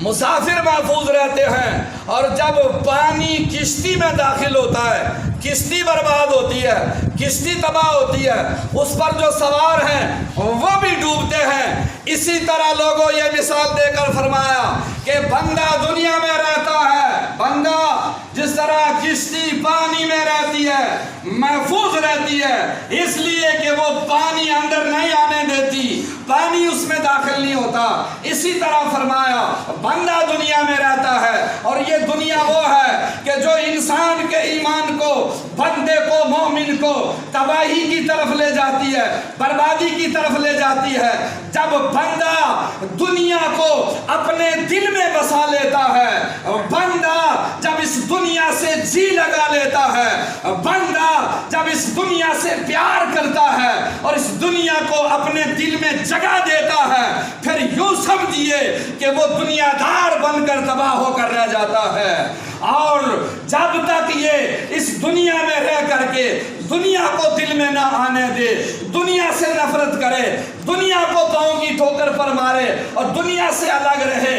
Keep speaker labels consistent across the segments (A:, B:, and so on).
A: مسافر محفوظ رہتے ہیں، اور جب پانی کشتی میں داخل ہوتا ہے کشتی برباد ہوتی ہے، کشتی تباہ ہوتی ہے، اس پر جو سوار ہیں وہ بھی ڈوبتے ہیں۔ اسی طرح لوگوں یہ مثال دے کر فرمایا کہ بندہ دنیا میں رہتا ہے، بندہ جس طرح کشتی پانی میں رہتی ہے محفوظ رہتی ہے، اس لیے کہ وہ پانی اندر نہیں آنے دیتی، پانی اس میں داخل نہیں ہوتا، اسی طرح فرمایا بندہ دنیا میں رہتا ہے، اور یہ دنیا وہ ہے کہ جو انسان کے ایمان کو، بندے کو، مومن کو تباہی کی طرف لے جاتی ہے، بربادی کی طرف لے جاتی ہے۔ جب بندہ دنیا کو اپنے دل میں بسا لیتا ہے، بندہ جب اس دنیا سے جی لگا لیتا ہے، بندہ جب اس دنیا سے پیار کرتا ہے اور اس دنیا کو اپنے دل میں جگہ دیتا ہے، پھر یوں سمجھیے کہ وہ دنیا دار بن کر تباہ ہو کر رہ جاتا ہے۔ اور جب تک یہ اس دنیا میں رہ کر کے دنیا کو دل میں نہ آنے دے، دنیا سے نفرت کرے، دنیا کو پاؤں کی ٹھوکر پر مارے اور دنیا سے الگ رہے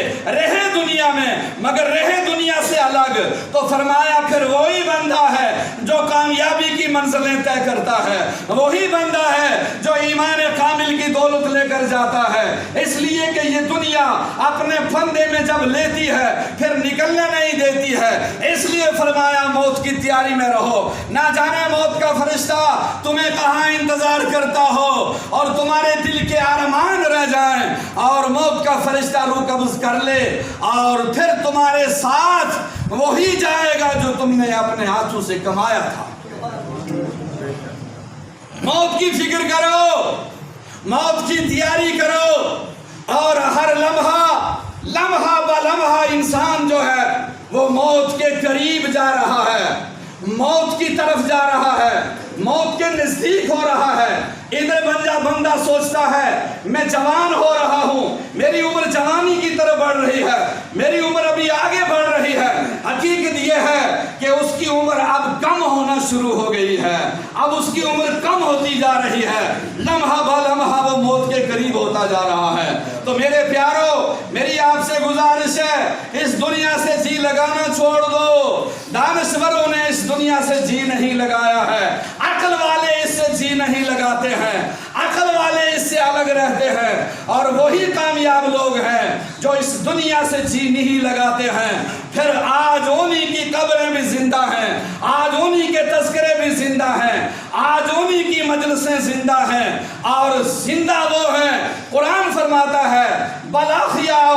A: دنیا میں مگر رہے دنیا سے الگ، تو فرمایا پھر وہی بندہ ہے جو کامیابی کی منزلیں طے کرتا ہے، وہی بندہ ہے جو ایمان کامل کی دولت لے کر جاتا ہے۔ اس لیے کہ یہ دنیا اپنے پھندے میں جب لیتی ہے پھر نکلنے نہیں دیتی ہے، اس لیے فرمایا موت کی تیاری میں رہو، نہ جانے موت کا فرشتہ تمہیں کہاں انتظار کرتا ہو اور تمہارے دل کے ارمان رہ جائیں اور موت کا فرشتہ روح قبض کر لے، اور پھر تمہارے ساتھ وہی جائے گا جو تم نے اپنے ہاتھوں سے کمایا تھا۔ موت کی فکر کرو، موت کی تیاری کرو، اور ہر لمحہ بلمحہ انسان جو ہے وہ موت کے قریب جا رہا ہے، موت کی طرف جا رہا ہے، موت کے نزدیک ہو رہا ہے۔ ادھر بندہ سوچتا ہے میں جوان ہو رہا ہوں، میری عمر جوانی کی طرف بڑھ رہی ہے، میری عمر ابھی آگے بڑھ رہی ہے۔ حقیقت یہ ہے کہ اس کی عمر اب کم ہونا شروع ہو گئی ہے، اب اس کی عمر کم ہوتی جا رہی ہے، لمحہ بہ لمحہ وہ موت کے قریب ہوتا جا رہا ہے۔ تو میرے پیارو، میری آپ سے گزارش ہے اس دنیا سے جی لگانا چھوڑ دو۔ دانشوروں نے اس دنیا سے جی نہیں لگایا ہے، عقل والے اس سے جی نہیں لگاتے ہیں، عقل والے اس سے الگ رہتے ہیں، اور وہی کامیاب لوگ ہیں جو اس دنیا سے جی نہیں لگاتے ہیں۔ پھر آج انہی کی قبریں بھی زندہ ہیں، آج انہی کے تذکرے بھی زندہ ہیں، آج انہی کی مجلسیں زندہ ہیں، اور زندہ وہ ہیں۔ قرآن فرماتا ہے بل احیاء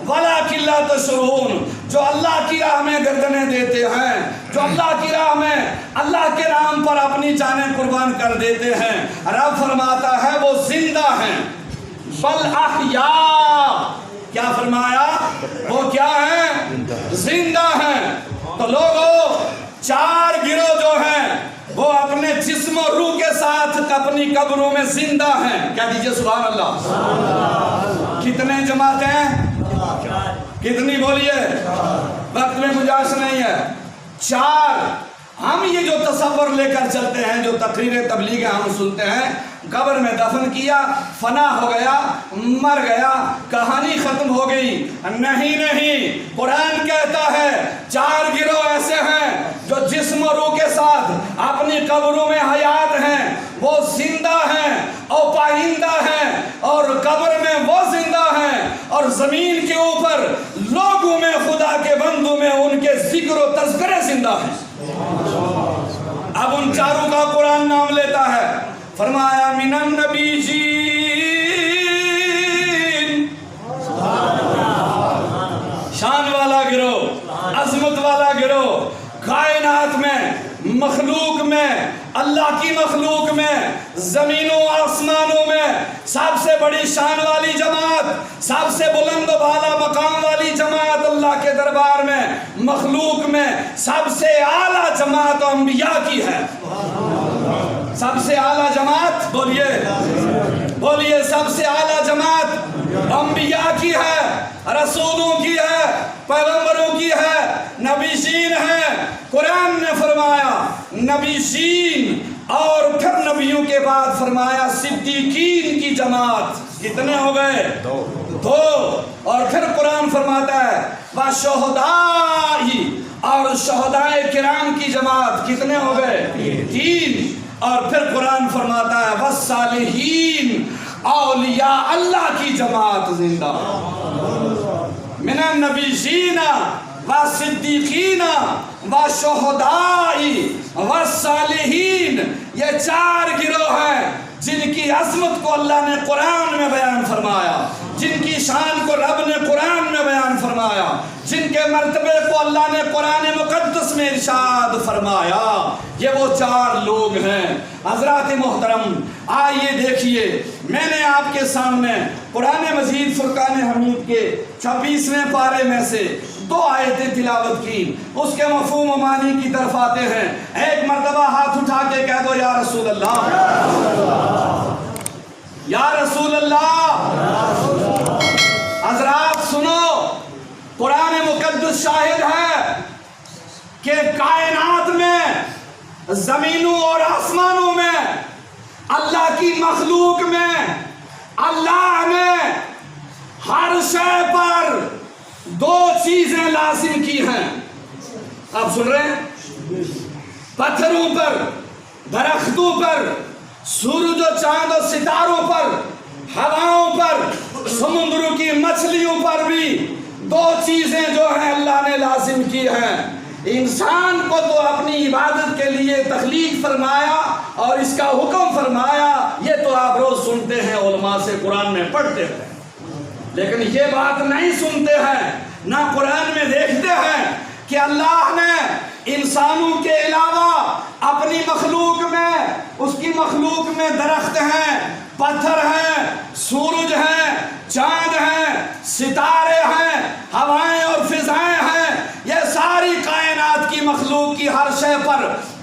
A: ولکن لا تشعرون، جو اللہ کی راہ میں گردنیں دیتے ہیں، جو اللہ کی راہ میں اللہ کے نام پر اپنی جانیں قربان کر دیتے ہیں، رب فرماتا ہے وہ زندہ ہیں۔ بل احیاء، کیا فرمایا؟ وہ کیا ہیں؟ زندہ ہیں۔ تو لوگوں، چار گروہ جو ہیں وہ اپنے جسم و روح کے ساتھ اپنی قبروں میں زندہ ہیں۔ کیا دیجئے سبحان اللہ۔ کتنے جماعتیں؟ کتنی بولیے؟ وقت میں گنجائش نہیں ہے۔ چار۔ ہم یہ جو تصور لے کر چلتے ہیں، جو تقریر تبلیغ ہم سنتے ہیں، قبر میں دفن کیا، فنا ہو گیا، مر گیا، کہانی ختم ہو گئی۔ نہیں، قرآن کہتا ہے چار گروہ ایسے ہیں جو جسم و روح کے ساتھ اپنی قبروں میں حیات ہیں، وہ زندہ ہیں اور پائندہ ہیں، اور قبر میں وہ زندہ ہیں، اور زمین کے اوپر لوگوں میں، خدا کے بندوں میں ان کے ذکر و تذکرے زندہ ہیں۔ اب ان چاروں کا قرآن نام لیتا ہے، فرمایا من النبیین، شان والا گروہ، عظمت والا گروہ، کائنات میں، مخلوق میں، اللہ کی مخلوق میں، زمینوں آسمانوں میں سب سے بڑی شان والی جماعت، سب سے بلند و بالا مقام والی جماعت اللہ کے دربار میں، مخلوق میں سب سے اعلیٰ جماعت انبیاء کی ہے۔ سب سے اعلیٰ جماعت بولیے، سب سے اعلیٰ جماعت انبیاء کی ہے، رسولوں کی ہے، پیغمبروں کی ہے، نبیشین ہے۔ قرآن نے فرمایا نبیشین، اور پھر نبیوں کے بعد فرمایا صدیقین کی جماعت۔ کتنے ہو گئے؟ دو۔ اور پھر قرآن فرماتا ہے وشہداء، اور شہدائے کرام کی جماعت کتنے ہو گئے؟ 3۔ اور پھر قرآن فرماتا ہے والصالحین، اولیاء اللہ کی جماعت زندہ، من النبیین والصدیقین والشہداء والصالحین۔ یہ 4 گروہ ہیں جن کی عظمت کو اللہ نے قرآن میں بیان فرمایا، جن کی شان کو رب نے قرآن میں بیان فرمایا، جن کے مرتبے کو اللہ نے قرآن مقدس میں ارشاد فرمایا۔ یہ وہ 4 لوگ ہیں۔ حضرات محترم، آئیے دیکھیے، میں نے آپ کے سامنے قرآن مجید فرقان حمید کے 26ویں پارے میں سے 2 آیتیں تلاوت کی، اس کے مفہوم و معنی کی طرف آتے ہیں۔ ایک مرتبہ ہاتھ اٹھا کے کہہ دو یا رسول اللہ، یا رسول اللہ۔ حضرات سنو، قرآن مقدس شاہد ہے کہ کائنات میں، زمینوں اور آسمانوں میں، اللہ کی مخلوق میں، اللہ نے ہر شے پر 2 چیزیں لازم کی ہیں۔ آپ سن رہے ہیں؟ پتھروں پر، درختوں پر، سورج و چاند و ستاروں پر، ہواؤں پر، سمندروں کی مچھلیوں پر بھی 2 چیزیں جو ہیں اللہ نے لازم کی ہیں۔ انسان کو تو اپنی عبادت کے لیے تخلیق فرمایا اور اس کا حکم فرمایا، یہ تو آپ روز سنتے ہیں، علماء سے قرآن میں پڑھتے ہیں، لیکن یہ بات نہیں سنتے ہیں، نہ قرآن میں دیکھتے ہیں کہ اللہ نے انسانوں کے علاوہ اپنی مخلوق میں، اس کی مخلوق میں درخت ہیں، پتھر ہیں، سورج ہیں، چاند ہیں، ستارے ہیں، ہوائیں اور فضائیں ہیں، یہ ساری کائنات کی مخلوق کی ہر شے پر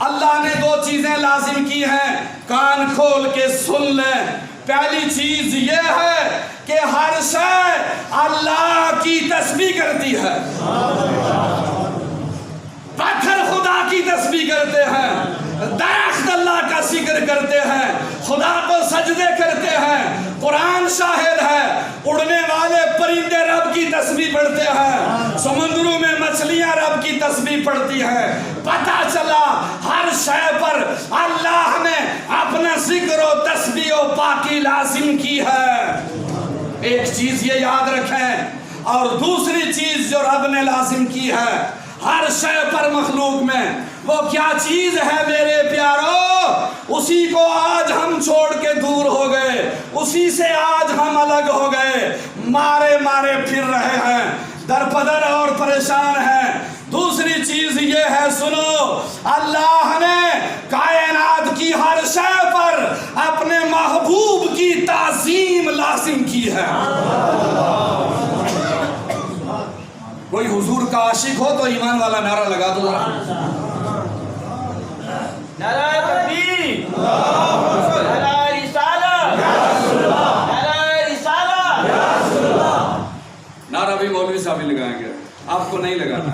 A: اللہ نے 2 چیزیں لازم کی ہیں۔ کان کھول کے سن لیں۔ پہلی چیز یہ ہے کہ ہر شے اللہ کی تسبیح کرتی ہے۔ پتھر خدا کی تسبیح کرتے ہیں، درخت اللہ کا ذکر کرتے ہیں، خدا کو سجدے کرتے ہیں۔ قرآن شاہد ہے، اڑنے والے پرندے رب کی تسبیح پڑھتے ہیں، سمندروں میں مچھلیاں رب کی تسبیح پڑھتی ہیں۔ پتہ چلا ہر شے پر اللہ نے اپنا ذکر و تسبیح و پاکی لازم کی ہے۔ ایک چیز یہ یاد رکھیں، اور دوسری چیز جو رب نے لازم کی ہے ہر شے پر مخلوق میں، وہ کیا چیز ہے میرے پیارو؟ اسی کو آج ہم چھوڑ کے دور ہو گئے، اسی سے آج ہم الگ ہو گئے، مارے مارے پھر رہے ہیں، درپدر اور پریشان ہیں۔ دوسری چیز یہ ہے، سنو، اللہ نے کائنات کی ہر شے پر اپنے محبوب کی تعظیم لازم کی ہے۔ کوئی حضور کا عاشق ہو تو ایمان والا نعرہ لگا دو ذرا۔
B: نعرہ تکبیر، نعرہ رسالہ، نعرہ رسالہ۔
A: نعرہ بھی مولوی صاحب ہی لگائیں گے، آپ کو نہیں لگانا۔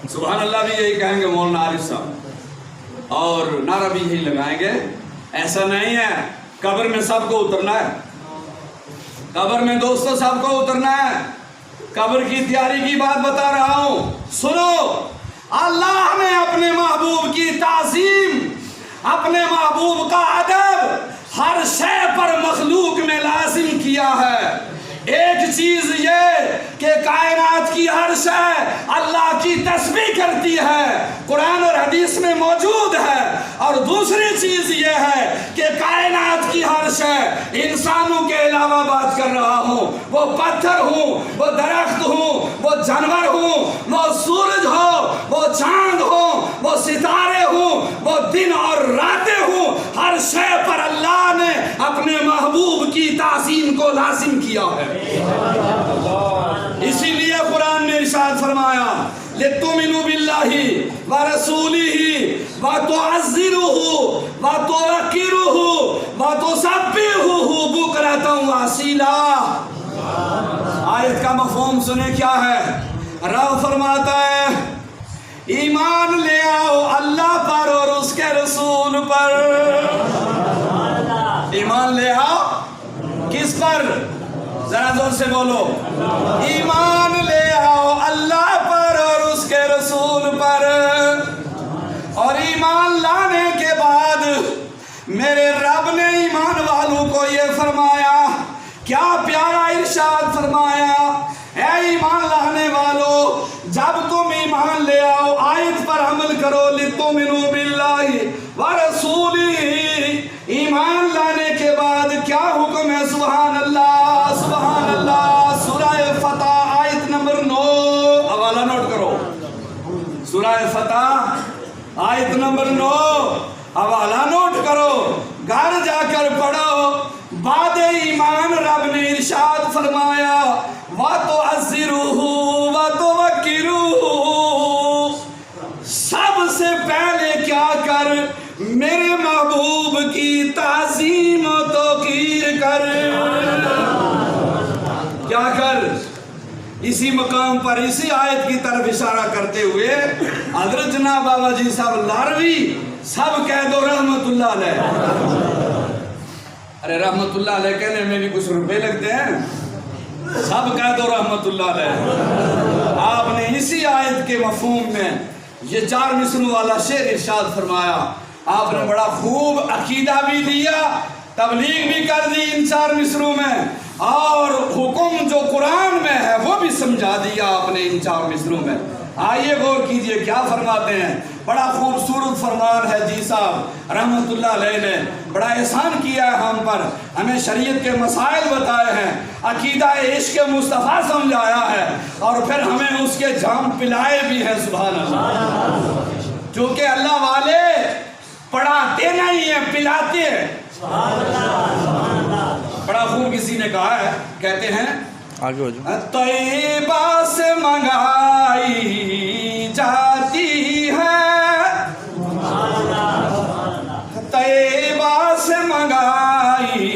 A: سبحان اللہ بھی یہی کہیں گے مولانا عارف صاحب، اور نعرہ بھی یہی لگائیں گے۔ ایسا نہیں ہے، قبر میں سب کو اترنا ہے، قبر میں دوستوں سب کو اترنا ہے۔ قبر کی تیاری کی بات بتا رہا ہوں، سنو، اللہ نے اپنے محبوب کی تعظیم، اپنے محبوب کا ادب ہر شے پر مخلوق میں لازم کیا ہے۔ ایک چیز یہ کہ کائنات کی ہر شے اللہ کی تسبیح کرتی ہے، قرآن اور حدیث میں موجود ہے، اور دوسری چیز یہ ہے کہ کائنات کی ہر شے، انسانوں کے علاوہ بات کر رہا ہوں، وہ پتھر ہوں، وہ درخت ہوں، وہ جانور ہوں، وہ سورج ہو، وہ چاند ہو، وہ ستارے ہوں، وہ دن اور راتیں ہوں، ہر شے پر اللہ نے اپنے محبوب کی تعظیم کو لازم کیا ہے۔ اسی لیے قرآن نے ارشاد فرمایا لِتُؤْمِنُوا بِاللَّهِ وَرَسُولِهِ وَتُعَزِّرُوهُ وَتُوَقِّرُوهُ وَتُسَبِّحُوهُ بُكْرَةً وَأَصِيلًا۔ آیت کا مفہوم سنیں کیا ہے؟ رب فرماتا ہے ایمان لے آؤ اللہ پر اور اس کے رسول پر۔ ایمان لے آؤ کس پر؟ ذرا زور سے بولو، ایمان لے آؤ اللہ پر فرمایا اے ایمان لانے والو جب تم ایمان لے آؤ آیت پر عمل کرو لِتُؤْمِنُوا بِاللَّهِ وَرَسُولِهِ ایمان لانے کے بعد کیا حکم ہے سبحان اللہ سبحان اللہ سورہ فتح آیت نمبر 9 حوالہ نوٹ کرو سورہ فتح آیت نمبر 9 حوالہ نوٹ کرو گھر جا کر پڑھو بعد ایمان رب نے ارشاد فرمایا وَتُعَزِّرُوهُ وَتُوَقِّرُوهُ سب سے پہلے کیا کر میرے محبوب کی تعظیم و توقیر کر کیا کر اسی مقام پر اسی آیت کی طرف اشارہ کرتے ہوئے حضرت جناب بابا جی صاحب لاروی سب کہہ دو رحمت اللہ علیہ ارے رحمت اللہ علیہ کہنے میں بھی کچھ روپے لگتے ہیں سب کہہ دو رحمت اللہ علیہ آپ نے اسی آیت کے مفہوم میں یہ 4 مصروں والا شعر ارشاد فرمایا آپ نے بڑا خوب عقیدہ بھی دیا تبلیغ بھی کر دی ان 4 مصروں میں اور حکم جو قرآن میں ہے وہ بھی سمجھا دیا آپ نے ان 4 مصروں میں آئیے غور کیجئے کیا فرماتے ہیں بڑا خوبصورت فرمان ہے جی صاحب رحمت اللہ علیہ نے بڑا احسان کیا ہے ہم پر ہمیں شریعت کے مسائل بتائے ہیں عقیدہ عشق مصطفیٰ سمجھایا ہے اور پھر ہمیں اس کے جام پلائے بھی ہیں سبحان اللہ چونکہ اللہ والے پڑھاتے نہیں ہیں پلاتے ہیں بڑا خوب کسی نے کہا ہے کہتے ہیں طیبہ سے منگائی جاتی ہے طیبہ سے منگائی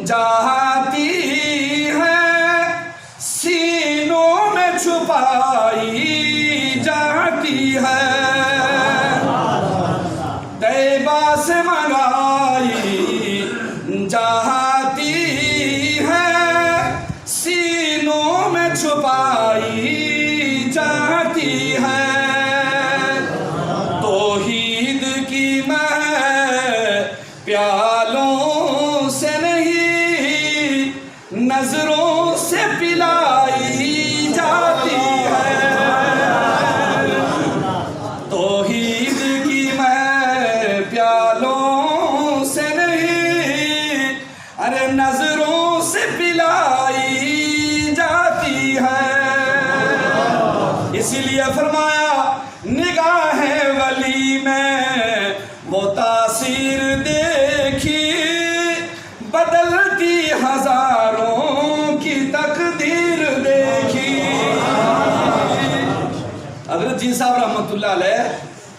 A: جاتی ہے سینوں میں چھپائی جاتی ہے طیبہ سے منگائی جاتی ہے سینوں میں چھپائی جاتی ہے توحید کی میں پیالوں سے نہیں نظروں سے پلائی جاتی ہے توحید کی میں پیالوں سے نہیں ارے نظروں سے پلائی جاتی ہے اسی لیے فرمایا نگاہ ولی میں وہ تاثیر دیکھی بدلتی ہزاروں کی تقدیر دیکھی حضرت جی صاحب رحمت اللہ علیہ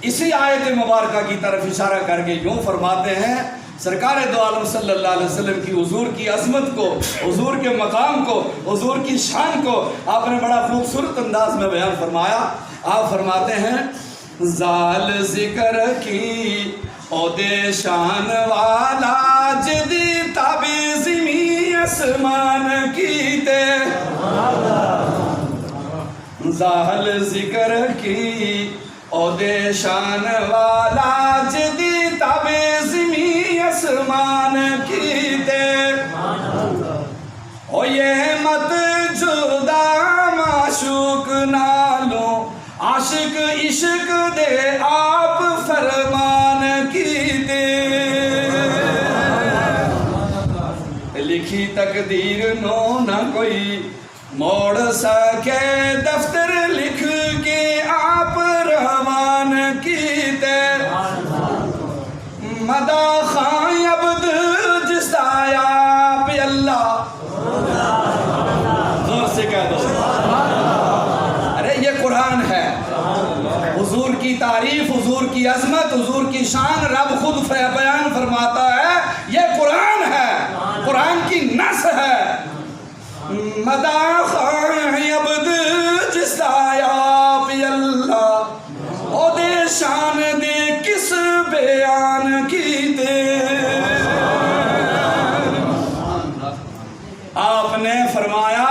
A: اسی آیت مبارکہ کی طرف اشارہ کر کے یوں فرماتے ہیں سرکار دو عالم صلی اللہ علیہ وسلم کی حضور کی عظمت کو حضور کے مقام کو حضور کی شان کو آپ نے بڑا خوبصورت انداز میں بیان فرمایا آپ فرماتے ہیں زال ذکر کی عہدے شان والا جدی تابزمی اسمان کی تے زال ذکر کی عہدے شان والا جدی تابزمی اسمان کی تے او یہ مت جدا معشوق نالو عاشق عشق دے آپ فرمان کی دے لکھی تقدیر نو نہ کوئی موڑ سکے دفتر لکھ کے آپ روان کی دے مدا خان عبد جس آیا پہ اللہ زور سے کہہ دو ارے یہ قرآن ہے حضور کی تعریف حضور کی عظمت حضور کی شان رب خود بیان فرماتا ہے یہ قرآن ہے قرآن کی نص ہے مدا خان عبد جس آیا پہ اللہ او دے شان دے کس بیان کی دے آپ نے فرمایا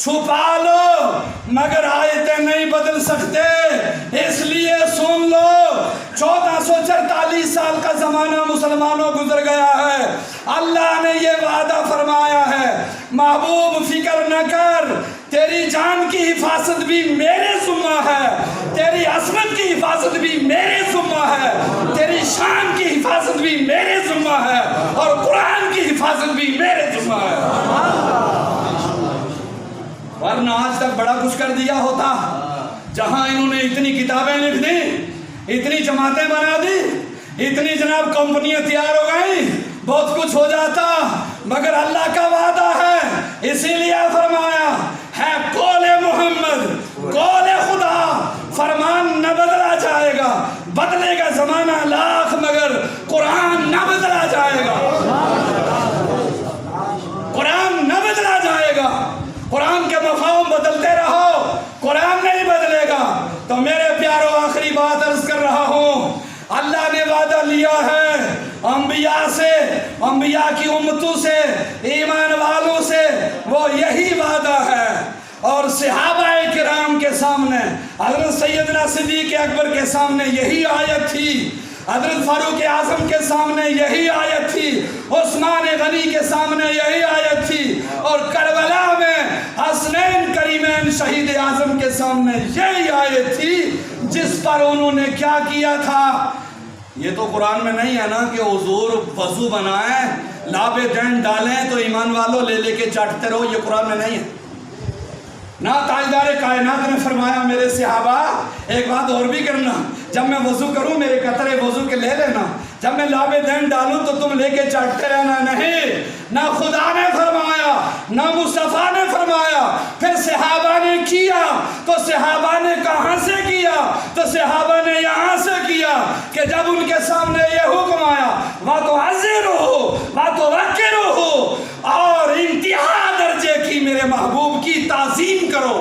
A: چھپا لو مگر آیتیں نہیں بدل سکتے، اس لیے سن لو 1444 سال کا زمانہ مسلمانوں گزر گیا ہے، اللہ نے یہ وعدہ فرمایا ہے محبوب فکر نہ کر، تیری جان کی حفاظت بھی میرے ذمہ ہے، تیری عصمت کی حفاظت بھی میرے ذمہ ہے، تیری شان کی حفاظت بھی میرے ذمہ ہے، اور قرآن کی حفاظت بھی میرے ذمہ ہے۔ ورنہ آج تک بڑا کچھ کر دیا ہوتا، جہاں انہوں نے اتنی کتابیں لکھ دی، اتنی جماعتیں بنا دی، اتنی جناب کمپنیاں تیار ہو گئی، بہت کچھ ہو جاتا، مگر اللہ کا وعدہ ہے، اسی لیے فرمایا ہے قول محمد، قول خدا، فرمان نہ بدلا جائے گا، بدلے گا زمانہ لاکھ مگر قرآن نہ بدلا جائے گا، قرآن نہ بدلا جائے گا، قرآن کے مفاہیم بدلتے رہو، قرآن نہیں بدلے گا۔ تو میرے پیارو آخری بات عرض کر رہا ہوں، اللہ نے وعدہ لیا ہے انبیاء سے، انبیاء کی امتوں سے، ایمان والوں سے، وہ یہی وعدہ ہے، اور صحابہ کرام کے سامنے، حضرت سیدنا صدیق اکبر کے سامنے یہی آیت تھی، حضرت فاروق اعظم کے سامنے یہی آیت تھی، عثمان غنی کے سامنے یہی آیت تھی، اور کربلا میں حسنین کریمین شہید اعظم کے سامنے یہی آیت تھی، جس پر انہوں نے کیا کیا تھا۔ یہ تو قرآن میں نہیں ہے نا کہ حضور وضو بنائیں، لاب دین ڈالیں تو ایمان والوں لے لے کے چاٹتے رہو، یہ قرآن میں نہیں ہے نہ۔ تاجدار کائنات نے فرمایا میرے صحابہ ایک بات اور بھی کرنا، جب میں وضو کروں میرے قطرے وضو کے لے لینا، جب میں لاب دین ڈالوں تو تم لے کے چاٹتے رہنا، نہیں، نہ خدا نے فرمایا نہ مصطفیٰ نے فرمایا۔ پھر صحابہ نے کیا تو صحابہ نے کہاں سے کیا؟ تو صحابہ نے یہاں سے کیا کہ جب ان کے سامنے یہ حکم آیا وَتُعَزِّرُهُ وَتُوَقِّرُهُ، اور انتہا درجے کی میرے محبوب کی تعظیم کرو۔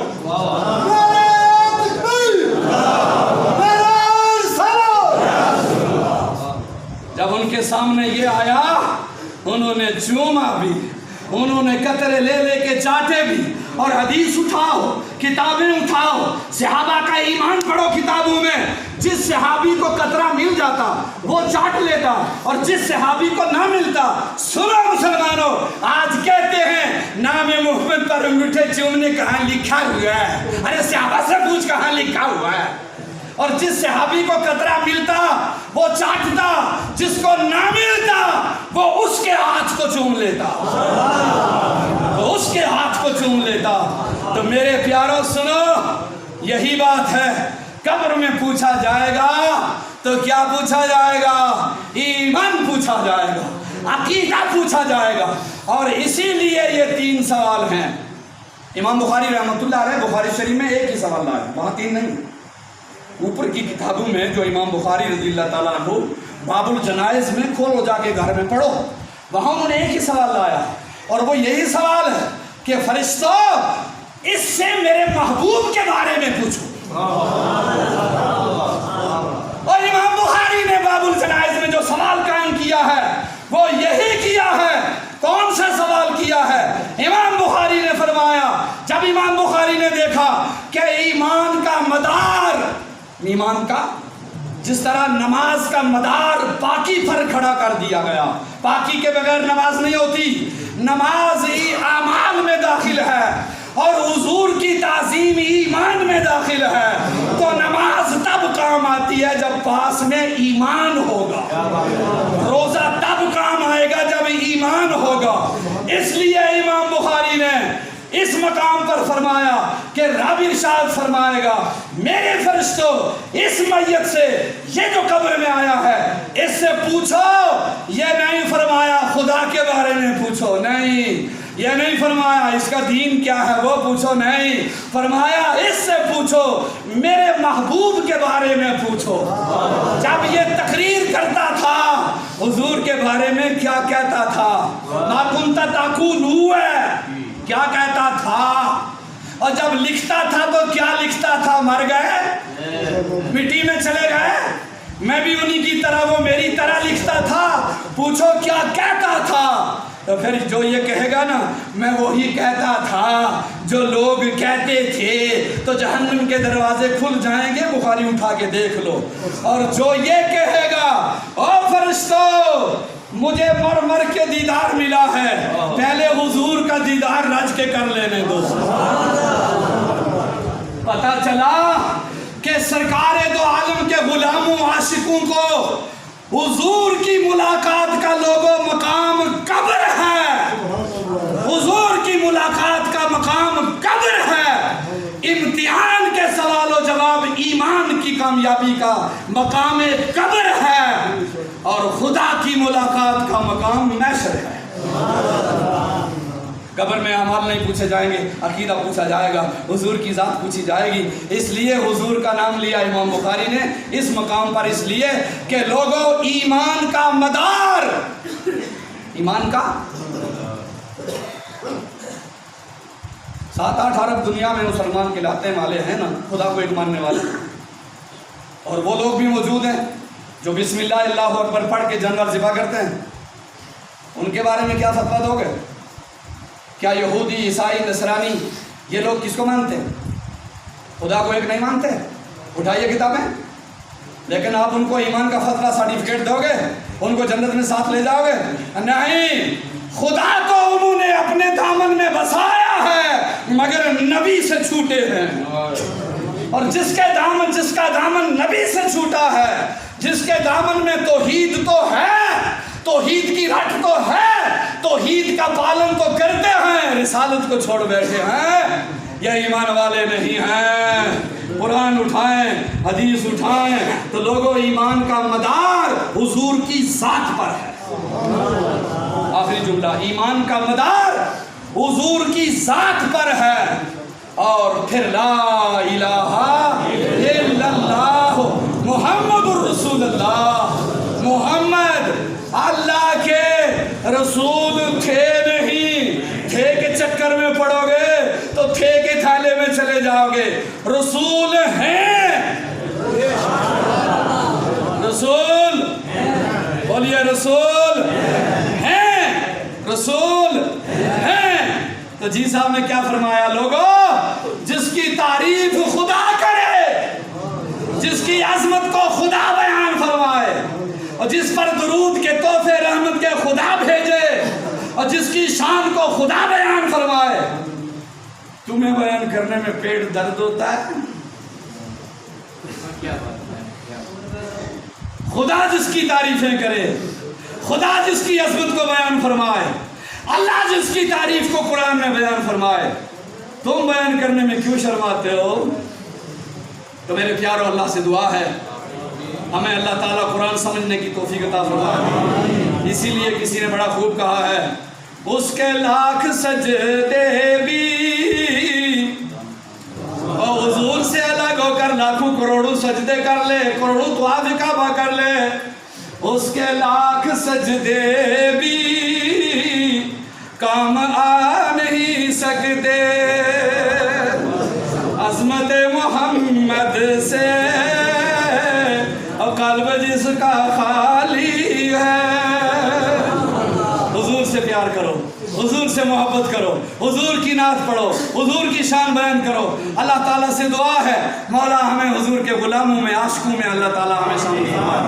A: جب ان کے سامنے یہ آیا انہوں نے چوما بھی، انہوں نے قطرے لے لے کے چاٹے بھی، اور حدیث اٹھاؤ، کتابیں اٹھاؤ، صحابہ کا ایمان پڑھو کتابوں میں، جس صحابی کو قطرہ مل جاتا وہ چاٹ لیتا، اور جس صحابی کو نہ ملتا، سنو مسلمانوں، آج کہتے ہیں نام محمد پر انگوٹھے چومنے کہاں لکھا ہوا ہے، ارے صحابہ سے پوچھ کہاں لکھا ہوا ہے۔ اور جس صحابی کو قطرہ ملتا وہ چاٹتا، جس کو نہ ملتا وہ اس کے ہاتھ کو چوم لیتا، وہ اس کے ہاتھ کو چوم لیتا۔ تو میرے پیاروں سنو، یہی بات ہے، قبر میں پوچھا جائے گا تو کیا پوچھا جائے گا؟ ایمان پوچھا جائے گا، عقیدہ پوچھا جائے گا، اور اسی لیے یہ 3 سوال ہیں۔ امام بخاری رحمۃ اللہ علیہ بخاری شریف میں ایک ہی سوال لائے، وہاں 3 نہیں، اوپر کی کتابوں میں جو امام بخاری رضی اللہ تعالیٰ عنہ باب الجنائز میں کھولو، جا کے گھر میں پڑھو، وہاں انہوں نے ایک ہی سوال لایا، اور وہ یہی سوال ہے کہ فرشتوں اس سے میرے محبوب کے بارے میں پوچھو۔ اور امام بخاری نے باب الجنائز میں جو سوال قائم کیا ہے وہ یہی کیا ہے۔ کون سا سوال کیا ہے؟ امام بخاری نے فرمایا، جب امام بخاری نے دیکھا کہ ایمان کا مدار، ایمان کا جس طرح نماز کا مدار پاکی پر کھڑا کر دیا گیا، پاکی کے بغیر نماز نہیں ہوتی، نماز ہی اعمال میں داخل ہے، اور حضور کی تعظیم ایمان میں داخل ہے، تو نماز تب کام آتی ہے جب پاس میں ایمان ہوگا، روزہ تب کام آئے گا جب ایمان ہوگا۔ اس لیے امام بخاری نے اس مقام پر فرمایا کہ رب ارشاد فرمائے گا، میرے فرشتوں اس میت سے، یہ جو قبر میں آیا ہے اس سے پوچھو، یہ نہیں فرمایا خدا کے بارے میں پوچھو، نہیں، یہ نہیں فرمایا اس کا دین کیا ہے وہ پوچھو، نہیں، فرمایا اس سے پوچھو میرے محبوب کے بارے میں پوچھو۔ جب یہ تقریر کرتا تھا حضور کے بارے میں کیا کہتا تھا؟ ما کنت تقول کیا کہتا تھا؟ اور جب لکھتا تھا تو کیا لکھتا تھا؟ مر گئے، مٹی میں چلے گئے، میں بھی انہی کی طرح، وہ میری طرح لکھتا تھا، پوچھو کیا کہتا تھا؟ تو پھر جو یہ کہے گا نا میں وہی کہتا تھا جو لوگ کہتے تھے، تو جہنم کے دروازے کھل جائیں گے، بخاری اٹھا کے دیکھ لو۔ اور جو یہ کہے گا او فرشتو مجھے مر مر کے دیدار ملا ہے، پہلے حضور کا دیدار رج کے کر لینے دو۔ پتہ چلا کہ سرکار دو عالم کے غلاموں عاشقوں کو حضور کی ملاقات کا لوگوں مقام قبر ہے، حضور کی ملاقات کا مقام قبر ہے، امتحان کے سوال و جواب ایمان کی کامیابی کا مقام قبر ہے، اور خدا کی ملاقات کا مقام محشر ہے۔ قبر میں اعمال نہیں پوچھے جائیں گے، عقیدہ پوچھا جائے گا، حضور کی ذات پوچھی جائے گی۔ اس لیے حضور کا نام لیا امام بخاری نے اس مقام پر، اس لیے کہ لوگوں ایمان کا مدار، ایمان کا 7-8 ارب دنیا میں مسلمان کہلاتے والے ہیں نا، خدا کو ایک ماننے والے، اور وہ لوگ بھی موجود ہیں جو بسم اللہ اللہ اکبر پڑھ کے جانور ذبح کرتے ہیں۔ ان کے بارے میں کیا فتویٰ دو گے؟ کیا یہودی، عیسائی، نصرانی یہ لوگ کس کو مانتے ہیں؟ خدا کو ایک نہیں مانتے؟ اٹھائیے کتابیں، لیکن آپ ان کو ایمان کا فتویٰ سرٹیفکیٹ دو گے، ان کو جنت میں ساتھ لے جاؤ گے؟ نہیں، خدا کو انہوں نے اپنے دامن میں بسایا ہے مگر نبی سے چھوٹے ہیں، اور جس کا دامن نبی سے چھوٹا ہے، جس کے دامن میں توحید تو ہے، توحید کی رٹ تو ہے، توحید کا پالن تو کرتے ہیں، رسالت کو چھوڑ بیٹھے ہیں، یہ ایمان والے نہیں ہیں۔ قرآن اٹھائیں، حدیث اٹھائیں تو لوگوں ایمان کا مدار حضور کی ذات پر ہے۔ آخری جملہ، ایمان کا مدار حضور کی ذات پر ہے، اور پھر لا الہ الا اللہ محمد الرسول اللہ، محمد اللہ کے رسول تھے نہیں، تھے کے چکر میں پڑو گے تو تھے کے تھالے میں چلے جاؤ گے، رسول ہیں، رسول بولیے، رسول ہیں، رسول ہیں۔ تو جی صاحب نے کیا فرمایا؟ لوگوں جس کی تعریف خدا کرے، جس کی عظمت کو خدا بیان فرمائے، اور جس پر درود کے تحفے رحمت کے خدا بھیجے، اور جس کی شان کو خدا بیان فرمائے، تمہیں بیان کرنے میں پیٹ درد ہوتا ہے؟ خدا جس کی تعریفیں کرے، خدا جس کی عظمت کو بیان فرمائے، اللہ جس کی تعریف کو قرآن میں بیان فرمائے، تم بیان کرنے میں کیوں شرماتے ہو؟ تو میرے پیارو اللہ سے دعا ہے ہمیں اللہ تعالیٰ قرآن سمجھنے کی توفیق عطا فرمائے۔ اسی لیے کسی نے بڑا خوب کہا ہے، اس کے لاکھ سجدے بھی، اور حضور سے الگ ہو کر لاکھوں کروڑوں سجدے کر لے، کروڑوں طواف کعبہ کر لے، اس کے لاکھ سجدے بھی کام آ نہیں سکتے، عظمت محمد سے اور قلب جس کا خالی ہے۔ حضور سے پیار کرو، حضور سے محبت کرو، حضور کی نعت پڑھو، حضور کی شان بیان کرو۔ اللہ تعالیٰ سے دعا ہے مولا ہمیں حضور کے غلاموں میں، عاشقوں میں اللہ تعالیٰ ہمیں شامل فرمائے۔